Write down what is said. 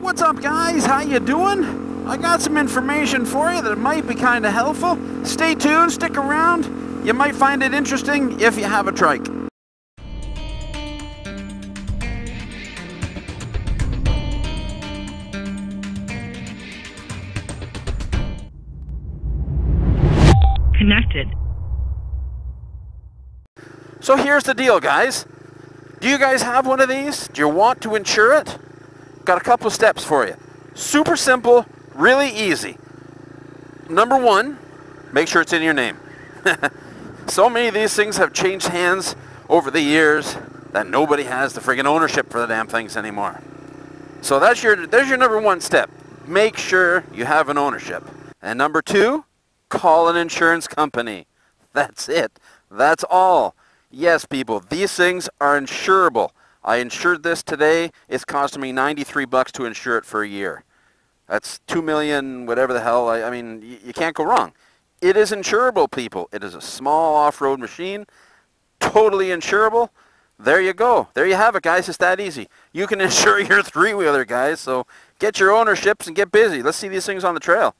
What's up, guys? How you doing? I got some information for you that might be kind of helpful. Stay tuned, stick around. You might find it interesting if you have a trike. Connected. So here's the deal, guys. Do you guys have one of these? Do you want to insure it? Got a couple of steps for you. Super simple, really easy. Number one, make sure it's in your name. So many of these things have changed hands over the years that nobody has the friggin' ownership for the damn things anymore. So there's your number one step. Make sure you have an ownership. And number two, call an insurance company. That's it. That's all. Yes, people, these things are insurable. I insured this today. It's costing me $93 to insure it for a year. That's $2 million, whatever the hell. I mean, you can't go wrong. It is insurable, people. It is a small off-road machine, totally insurable. There you go. There you have it, guys. It's that easy. You can insure your three-wheeler, guys. So get your ownerships and get busy. Let's see these things on the trail.